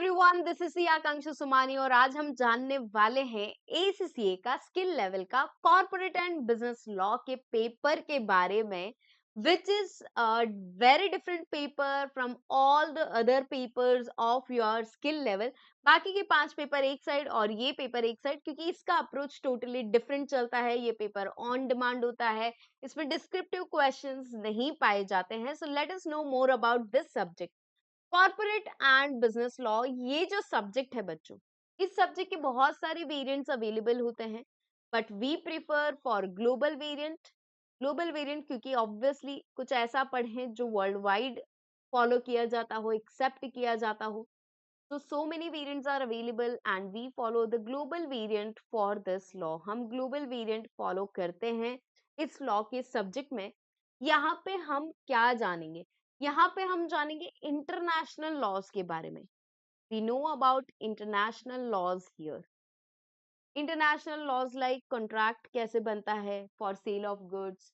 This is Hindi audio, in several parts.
एवरीवन, दिस इज आकांक्षा सुमानी और आज हम जानने वाले हैं एसीसीए का स्किल लेवल का कॉर्पोरेट एंड बिजनेस लॉ के पेपर के बारे में, which is very different paper from all the other papers of your skill level. बाकी के 5 पेपर एक साइड और ये पेपर एक साइड, क्योंकि इसका अप्रोच टोटली डिफरेंट चलता है। ये पेपर ऑन डिमांड होता है, इसमें डिस्क्रिप्टिव क्वेश्चंस नहीं पाए जाते हैं। So let us know more about this subject, corporate and business law. ये जो सब्जेक्ट है बच्चों, इस सब्जेक्ट के बहुत सारे वेरिएंट्स अवेलेबल होते हैं, but we prefer for global variant. Global variant क्योंकि ऑब्वियसली कुछ ऐसा पढ़ें जो वर्ल्ड वाइड फॉलो किया जाता हो, एक्सेप्ट किया जाता हो। So many variants are available and we follow the global variant for this law। हम global variant follow करते हैं इस law के सब्जेक्ट में। यहाँ पे हम क्या जानेंगे? यहाँ पे हम जानेंगे इंटरनेशनल लॉज के बारे में। We know about international laws here। International laws like contract कैसे बनता है for sale of goods,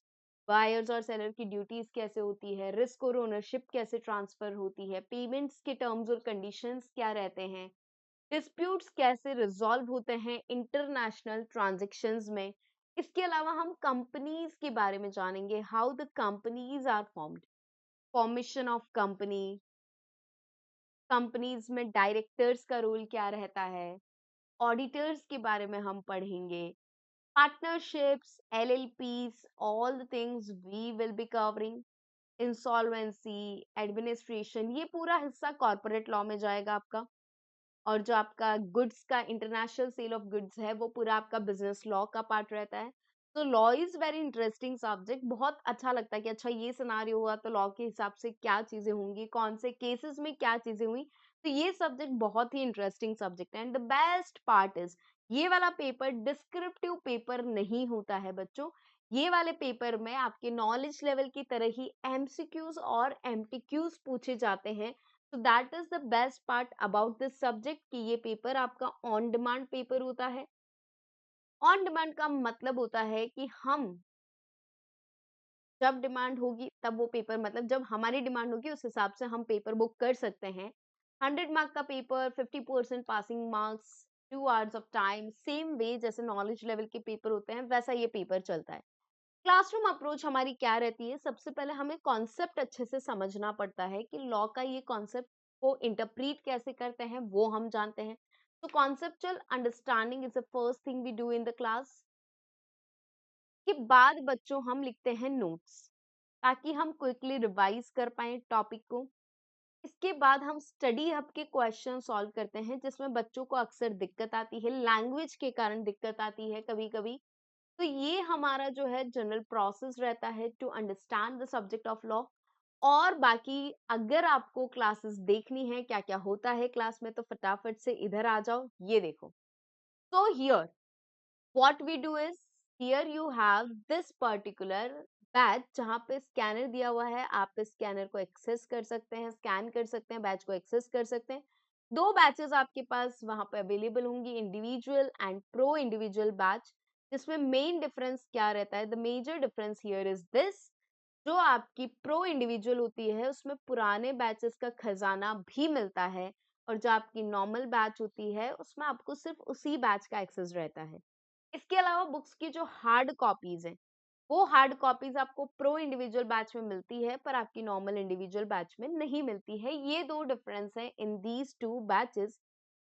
buyers और सेलर की ड्यूटीज कैसे होती है, रिस्क और ओनरशिप कैसे ट्रांसफर होती है, पेमेंट्स के टर्म्स और कंडीशंस क्या रहते हैं, डिस्प्यूट्स कैसे रिजॉल्व होते हैं इंटरनेशनल ट्रांजैक्शंस में। इसके अलावा हम कंपनीज के बारे में जानेंगे, how the companies are formed, formation of company, companies में डायरेक्टर्स का रोल क्या रहता है, ऑडिटर्स के बारे में हम पढ़ेंगे, partnerships, LLPs, all the things we will be covering। Insolvency, administration, ये पूरा हिस्सा कॉर्पोरेट लॉ में जाएगा आपका। और जो आपका गुड्स का इंटरनेशनल सेल ऑफ गुड्स है, वो पूरा आपका बिजनेस लॉ का पार्ट रहता है। तो law is very interesting subject. बहुत अच्छा लगता है कि अच्छा ये सिनारियो हुआ तो लॉ के हिसाब से क्या चीजें होंगी, कौन से केसेस में क्या चीजें हुई। तो ये सब्जेक्ट बहुत ही इंटरेस्टिंग सब्जेक्ट है। And the best part is, ये वाला पेपर डिस्क्रिप्टिव पेपर नहीं होता है बच्चों। ये वाले पेपर में आपके नॉलेज लेवल की तरह ही एमसीक्यूज और एमटीक्यूज पूछे जाते हैं। तो that is the best part about this subject कि ये पेपर आपका ऑन डिमांड पेपर होता है। ऑन डिमांड का मतलब होता है कि हम जब डिमांड होगी तब वो पेपर, मतलब जब हमारी डिमांड होगी उस हिसाब से हम पेपर बुक कर सकते हैं। 100 मार्क का paper, 50% passing marks, 2 hours of time, same way जैसे नॉलेज लेवल के पेपर होते हैं वैसा ये पेपर चलता है। क्लासरूम अप्रोच हमारी क्या रहती है? सबसे पहले हमें कॉन्सेप्ट अच्छे से समझना पड़ता है कि लॉ का ये कॉन्सेप्ट को इंटरप्रीट कैसे करते हैं, वो हम जानते हैं। तो conceptual understanding is the first thing we do in the class. के बाद बच्चों हम लिखते हैं नोट्स, ताकि हम क्विकली रिवाइज कर पाए टॉपिक को। इसके बाद हम स्टडी हब के क्वेश्चन सॉल्व करते हैं, जिसमें बच्चों को अक्सर दिक्कत आती है, लैंग्वेज के कारण दिक्कत आती है कभी कभी। तो ये हमारा जो है जनरल प्रोसेस रहता है to understand the subject of law. और बाकी अगर आपको क्लासेस देखनी है क्या क्या होता है क्लास में, तो फटाफट से इधर आ जाओ, ये देखो। So here what we do is, here you have this particular batch जहाँ पे स्कैनर दिया हुआ है। आप इस स्कैनर को एक्सेस कर सकते हैं, स्कैन कर सकते हैं, बैच को एक्सेस कर सकते हैं। 2 बैचेस आपके पास वहां पे अवेलेबल होंगी, individual and pro individual batch. जिसमें मेन डिफरेंस क्या रहता है? The major difference here is this, जो आपकी प्रो इंडिविजुअल होती है उसमें पुराने बैचेस का खजाना भी मिलता है, और जो आपकी नॉर्मल बैच होती है उसमें आपको सिर्फ उसी बैच का एक्सेस रहता है। इसके अलावा बुक्स की जो हार्ड कॉपीज हैं, वो हार्ड कॉपीज आपको प्रो इंडिविजुअल बैच में मिलती है, पर आपकी नॉर्मल इंडिविजुअल बैच में नहीं मिलती है। ये 2 डिफरेंस है इन दीज 2 बैचेस।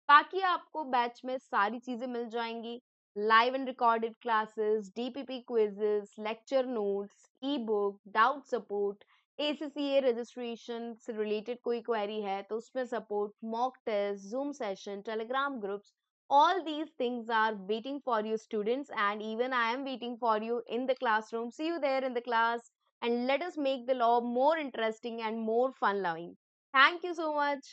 बाकी आपको बैच में सारी चीजें मिल जाएंगी, live and recorded classes, DPP quizzes, lecture notes, e book, doubt support, ACCA registration से रिलेटेड कोई क्वेरी है तो उसमें support, mock test, Zoom session, Telegram groups. All these things are waiting for you students, and even I am waiting for you in the classroom. See you there in the class, and let us make the law more interesting and more fun loving. Thank you so much.